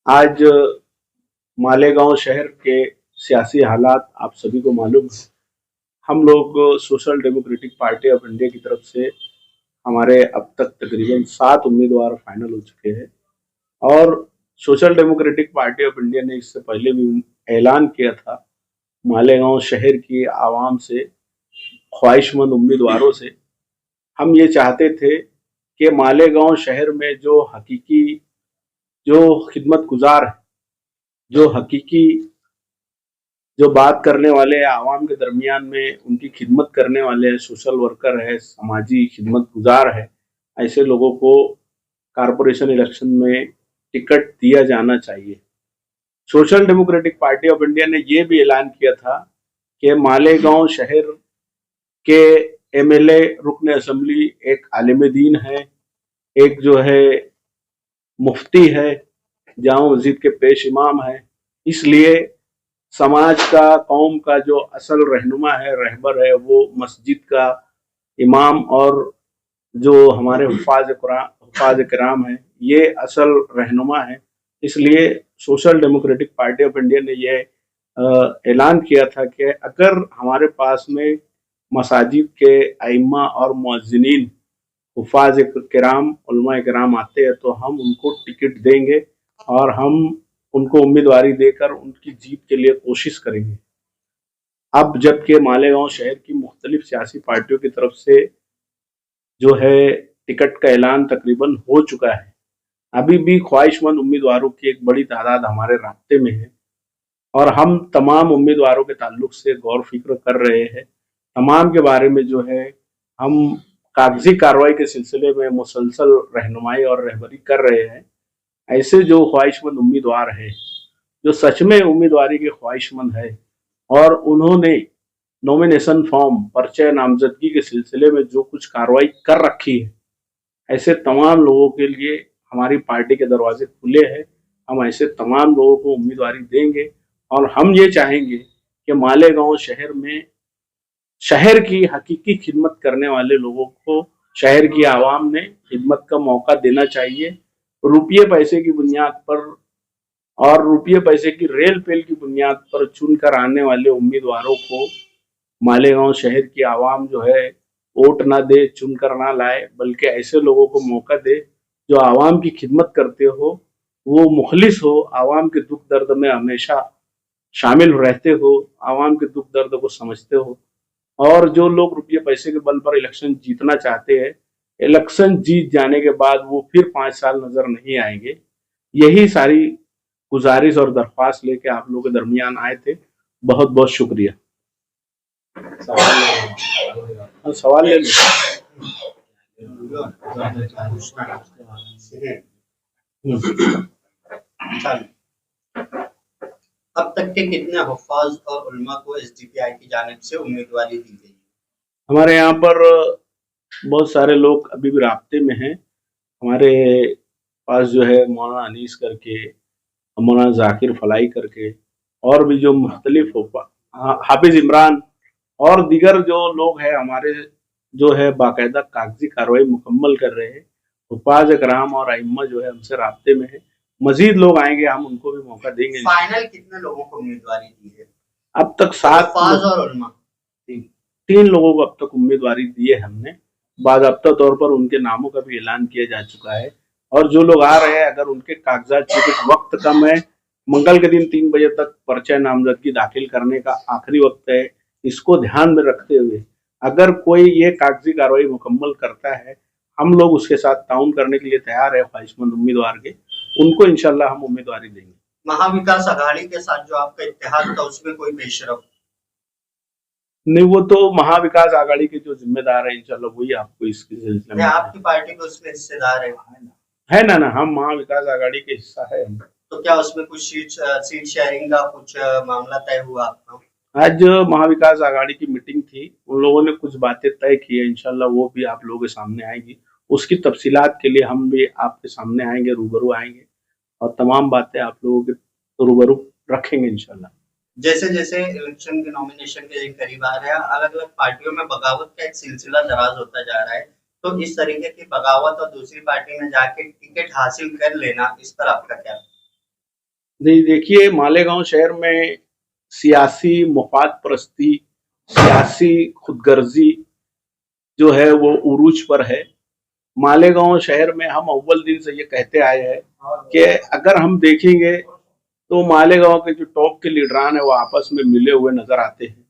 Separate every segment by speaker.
Speaker 1: आज मालेगांव शहर के सियासी हालात आप सभी को मालूम है। हम लोग social democratic party of India की तरफ से हमारे अब तक तकरीबन 7 उम्मीदवार फाइनल हो चुके हैं और social democratic party of India ने इससे पहले भी ऐलान किया था मालेगांव शहर की आवाम से, ख्वाहिशमंद उम्मीदवारों से। हम ये चाहते थे कि मालेगांव शहर में जो हकीकी, जो खिदमत गुजार है, जो हकीकी, जो बात करने वाले आवाम के दरमियान में उनकी खिदमत करने वाले हैं, सोशल वर्कर है, समाजी खिदमत गुजार है, ऐसे लोगों को कारपोरेशन इलेक्शन में टिकट दिया जाना चाहिए। Social democratic party of India ने ये भी ऐलान किया था कि मालेगांव शहर के एमएलए, रुकन असेंबली एक आलिम दीन है, एक जो है मुफ्ती है, जामा मस्जिद के पेश इमाम है। इसलिए समाज का, कौम का जो असल रहनुमा है, रहबर है, वो मस्जिद का इमाम और जो हमारे हुफाज किराम है, ये असल रहनुमा है। इसलिए social democratic party of India ने ये ऐलान किया था कि अगर हमारे पास में मसाजिद के आइम्मा और मुअज्जिनीन, हुफाज किराम, उलमा किराम आते हैं तो हम उनको टिकट देंगे और हम उनको उम्मीदवारी देकर उनकी जीत के लिए कोशिश करेंगे। अब जबकि मालेगांव शहर की मुख्तलिफ सियासी पार्टियों की तरफ से जो है टिकट का ऐलान तकरीबन हो चुका है, अभी भी ख्वाहिशमंद उम्मीदवारों की एक बड़ी तादाद हमारे रास्ते में है और हम तमाम उम्मीदवारों के ताल्लुक से गौर फिक्र कर रहे हैं। तमाम के बारे में जो है हम कागजी कार्रवाई के सिलसिले में मुसलसल रहनुमाई और रहबरी कर रहे हैं। ऐसे जो ख्वाहिशमंद उम्मीदवार है, जो सच में उम्मीदवारी के ख्वाहिशमंद है और उन्होंने नॉमिनेशन फॉर्म, पर्चे नामजदगी के सिलसिले में जो कुछ कार्रवाई कर रखी है, ऐसे तमाम लोगों के लिए हमारी पार्टी के दरवाजे खुले हैं। हम ऐसे तमाम लोगों को उम्मीदवारी देंगे और हम ये चाहेंगे कि मालेगांव शहर में शहर की हकीकी खिदमत करने वाले लोगों को शहर की आवाम ने खिदमत का मौका देना चाहिए। रुपये पैसे की बुनियाद पर और रुपये पैसे की रेल पेल की बुनियाद पर चुनकर आने वाले उम्मीदवारों को मालेगांव शहर की आवाम जो है वोट ना दे, चुनकर ना लाए, बल्कि ऐसे लोगों को मौका दे जो आवाम की खिदमत करते हो, वो मुखलिस हो, आवाम के दुख दर्द में हमेशा शामिल रहते हो, आवाम के दुख दर्द को समझते हो। और जो लोग रुपये पैसे के बल पर इलेक्शन जीतना चाहते हैं, इलेक्शन जीत जाने के बाद वो फिर 5 साल नजर नहीं आएंगे। यही सारी गुजारिश और दरख्वास्त लेके आप लोगों के दरमियान आए थे। बहुत बहुत शुक्रिया। सवाल ले लो।
Speaker 2: अब तक के कितने हुफ़ाज़ और उलमा को एसडीपीआई की जानिब से उम्मीदवारी दी गई?
Speaker 1: हमारे यहाँ पर बहुत सारे लोग अभी भी राब्ते में हैं। हमारे पास जो है मौलाना अनीस करके, मौलाना जाकिर फलाई करके और भी जो मुख्तलिफ हाफिज इमरान और दीगर जो लोग हैं हमारे, जो है बाकायदा कागजी कार्रवाई मुकम्मल कर रहे हैं। हुफ़ाज़ किराम और अइम्मा जो है हमसे राब्ते में है। मजीद लोग आएंगे, हम उनको भी मौका देंगे।
Speaker 2: फाइनल कितने लोगों को उम्मीदवारी दी है?
Speaker 1: अब तक 7
Speaker 2: और उलमा
Speaker 1: 3 लोगों को अब तक उम्मीदवारी दी है हमने। बाज़ाब्ता तौर पर उनके नामों का भी ऐलान किया जा चुका है और जो लोग आ रहे हैं, अगर उनके कागजात, चूंकि वक्त कम है, मंगल के दिन 3 बजे तक पर्चा नामजदगी दाखिल करने का आखिरी वक्त है, इसको ध्यान में रखते हुए अगर कोई ये कागजी कार्रवाई मुकम्मल करता है, हम लोग उसके साथ ताउन करने के लिए तैयार है। ख्वाहिशमंद उम्मीदवार के उनको इंशाल्लाह हम उम्मीदवारी देंगे।
Speaker 2: महाविकास आघाड़ी के साथ जो आपका इत्तेहाद था उसमें कोई पेशरफ
Speaker 1: नहीं, वो तो महाविकास आघाड़ी के जो जिम्मेदार है, इंशाल्लाह वही आपको इसके सिलसिले में।
Speaker 2: आपकी पार्टी को उसमें हिस्सेदार
Speaker 1: है ना, हम महाविकास आघाड़ी के हिस्सा है।
Speaker 2: तो क्या उसमें कुछ सीट शेयरिंग का कुछ मामला तय हुआ आपका?
Speaker 1: आज महाविकास आघाड़ी की मीटिंग थी, उन लोगों ने कुछ बातें तय की है, इंशाल्लाह वो भी आप लोगों के सामने आएंगी। उसकी तफसीलात के लिए हम भी आपके सामने आएंगे, रूबरू आएंगे और तमाम बातें आप लोगों के रूबरू रखेंगे इंशाल्लाह।
Speaker 2: जैसे जैसे इलेक्शन के नॉमिनेशन के दिन करीब आ रहे हैं, अलग अलग पार्टियों में बगावत का एक सिलसिला दराज होता जा रहा है, तो इस तरीके की बगावत और दूसरी पार्टी में जाके टिकट हासिल कर लेना, इस पर आपका क्या?
Speaker 1: नहीं, देखिए, मालेगांव शहर में सियासी मुफाद परस्ती, सियासी खुदगर्जी जो है वो उरूज पर है। मालेगांव शहर में हम अव्वल दिन से ये कहते आए हैं कि अगर हम देखेंगे तो मालेगांव के जो टॉप के लीडरान है वो आपस में मिले हुए नजर आते हैं।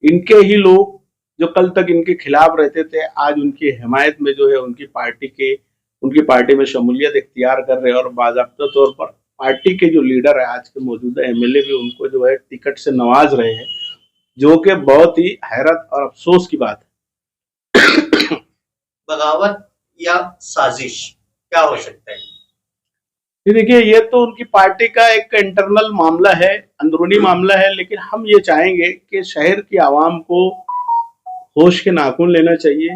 Speaker 1: इनके ही लोग जो कल तक इनके खिलाफ रहते थे, आज उनकी हिमायत में जो है उनकी पार्टी में शमूलियत इख्तियार कर रहे हैं, और बाकायदा तौर पर पार्टी के जो लीडर है, आज के मौजूदा एमएलए भी उनको जो है टिकट से नवाज रहे हैं, जो कि बहुत ही हैरत और अफसोस की बात है।
Speaker 2: बगावत या साजिश क्या हो सकता है?
Speaker 1: देखिए, ये तो उनकी पार्टी का एक इंटरनल मामला है, अंदरूनी मामला है, लेकिन हम ये चाहेंगे कि शहर की आवाम को होश के नाखून लेना चाहिए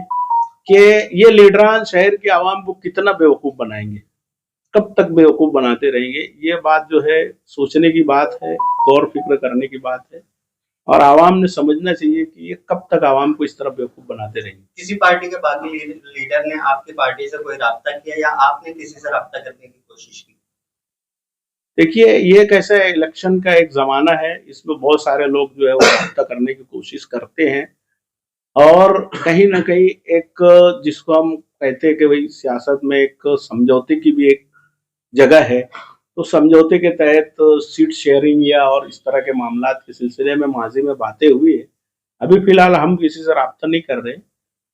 Speaker 1: कि ये लीडरान शहर की आवाम को कितना बेवकूफ बनाएंगे, कब तक बेवकूफ बनाते रहेंगे। ये बात जो है सोचने की बात है, गौर फिक्र करने की बात है, और आवाम ने समझना चाहिए कि ये कब तक आवाम को इस तरह बेवकूफ बनाते रहेंगे।
Speaker 2: किसी पार्टी के बाकी लीडर ने आपकी पार्टी से कोई राब्ता किया या आपने किसी से राब्ता करने की कोशिश की?
Speaker 1: देखिए, ये कैसा है, इलेक्शन का एक जमाना है, इसमें बहुत सारे लोग जो है वो राब्ता करने की कोशिश करते हैं, और कहीं ना कहीं एक, जिसको हम कहते हैं कि भाई सियासत में एक समझौते की भी एक जगह है, तो समझौते के तहत सीट शेयरिंग या और इस तरह के मामला के सिलसिले में माजी में बातें हुई है। अभी फिलहाल हम किसी से राब्ता नहीं कर रहे,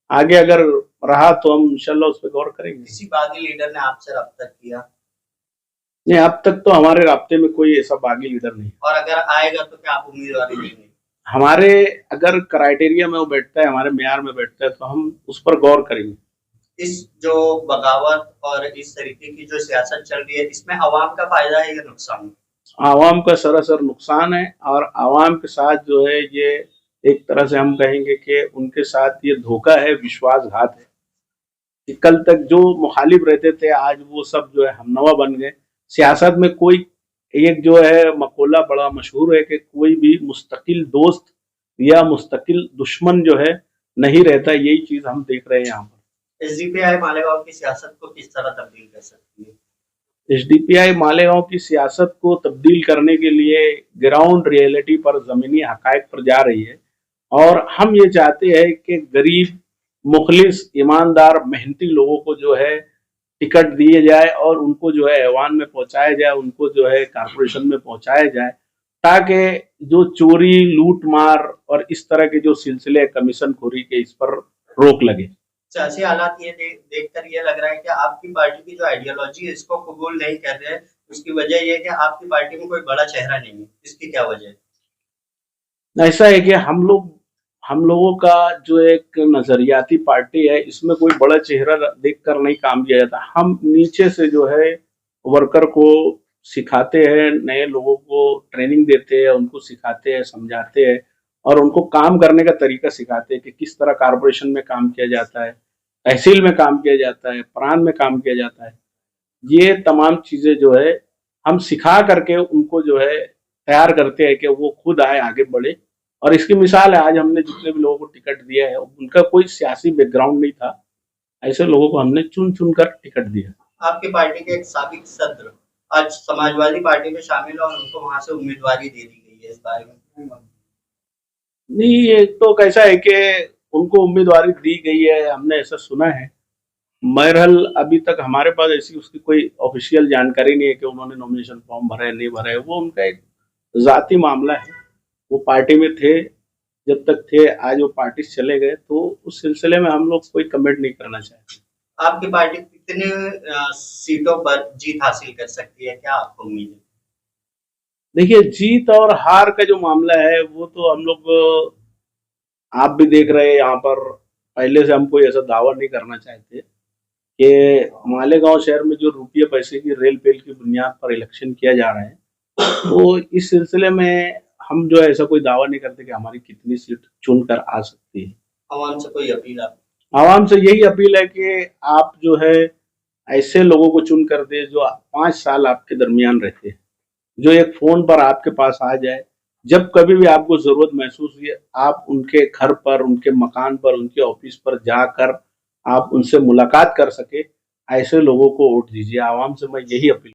Speaker 1: आगे अगर रहा तो हम इंशाल्लाह उस पर गौर करेंगे।
Speaker 2: किसी बागी लीडर ने आपसे राब्ता किया?
Speaker 1: नहीं, अब तक तो हमारे राब्ते में कोई ऐसा बागी लीडर नहीं।
Speaker 2: और अगर आएगा तो क्या आप उम्मीदवारी देंगे?
Speaker 1: हमारे अगर क्राइटेरिया में वो बैठता है, हमारे मेयार में बैठता है, तो हम उस पर गौर करेंगे।
Speaker 2: इस जो बगावत और इस तरीके की जो सियासत चल रही है, इसमें अवाम का फायदा है या नुकसान?
Speaker 1: आवाम का सरासर नुकसान है, और आवाम के साथ जो है ये एक तरह से हम कहेंगे कि उनके साथ ये धोखा है, विश्वासघात है कि कल तक जो मुखालिफ रहते थे, आज वो सब जो है हमनवा बन गए। सियासत में कोई एक जो है मकोला बड़ा मशहूर है कि कोई भी मुस्तकिल दोस्त या मुस्तकिल दुश्मन जो है नहीं रहता। यही चीज हम देख रहे हैं यहाँ पर।
Speaker 2: एसडीपीआई मालेगांव की सियासत को किस तरह तब्दील कर सकती है?
Speaker 1: एसडीपीआई मालेगांव की सियासत को तब्दील करने के लिए ग्राउंड रियलिटी पर, जमीनी हकायक पर जा रही है, और हम ये चाहते हैं कि गरीब, मुखलिस, ईमानदार, मेहनती लोगों को जो है टिकट दिए जाए और उनको जो है ऐवान में पहुंचाया जाए, उनको जो है कारपोरेशन में पहुंचाया जाए, ताकि जो चोरी, लूट मार और इस तरह के जो सिलसिले कमीशन खोरी के, इस पर रोक लगे।
Speaker 2: सियासी हालात ये देखकर ये लग रहा है कि आपकी पार्टी की जो आइडियोलॉजी है इसको कबूल नहीं कर रहे हैं। उसकी वजह ये है कि आपकी पार्टी में कोई बड़ा चेहरा नहीं है। इसकी क्या वजह है?
Speaker 1: ऐसा है कि हम लोगों का जो एक नजरियाती पार्टी है, इसमें कोई बड़ा चेहरा देखकर नहीं काम किया जाता। हम नीचे से जो है वर्कर को सिखाते हैं, नए लोगों को ट्रेनिंग देते हैं, उनको सिखाते हैं, समझाते हैं, और उनको काम करने का तरीका सिखाते हैं कि किस तरह कारपोरेशन में काम किया जाता है, तहसील में काम किया जाता है, प्रांत में काम किया जाता है। ये तमाम चीजें जो है हम सिखा करके उनको जो है तैयार करते हैं कि वो खुद आए, आगे बढ़े। और इसकी मिसाल है, आज हमने जितने भी लोगों को टिकट दिया है उनका कोई सियासी बैकग्राउंड नहीं था, ऐसे लोगों को हमने चुन चुन कर टिकट दिया।
Speaker 2: आपकी पार्टी के एक साबिक सदस्य आज समाजवादी पार्टी में शामिल और उनको वहां से उम्मीदवारी दे दी गई है, इस बारे में?
Speaker 1: नहीं, ये तो कैसा है कि उनको उम्मीदवारी दी गई है, हमने ऐसा सुना है। बहरहाल अभी तक हमारे पास ऐसी उसकी कोई ऑफिशियल जानकारी नहीं है कि उन्होंने नॉमिनेशन फॉर्म भरा है, नहीं भरा है। वो उनका एक जाती मामला है। वो पार्टी में थे, जब तक थे, आज वो पार्टी से चले गए, तो उस सिलसिले में हम लोग कोई कमेंट नहीं करना चाहते।
Speaker 2: आपकी पार्टी कितने सीटों पर जीत हासिल कर सकती है, क्या आपको उम्मीद है?
Speaker 1: देखिए, जीत और हार का जो मामला है वो तो हम लोग, आप भी देख रहे हैं यहाँ पर, पहले से हम कोई ऐसा दावा नहीं करना चाहते कि मालेगांव शहर में जो रुपये पैसे की रेल पेल की बुनियाद पर इलेक्शन किया जा रहा है, तो इस सिलसिले में हम जो है ऐसा कोई दावा नहीं करते कि हमारी कितनी सीट चुनकर आ सकती है।
Speaker 2: आवाम से कोई अपील आप?
Speaker 1: आवाम से यही अपील है कि आप जो है ऐसे लोगों को चुन कर दे जो 5 साल आपके दरमियान रहते हैं, जो एक फोन पर आपके पास आ जाए, जब कभी भी आपको जरूरत महसूस हुई, आप उनके घर पर, उनके मकान पर, उनके ऑफिस पर जाकर आप उनसे मुलाकात कर सके, ऐसे लोगों को वोट दीजिए। आवाम से मैं यही अपील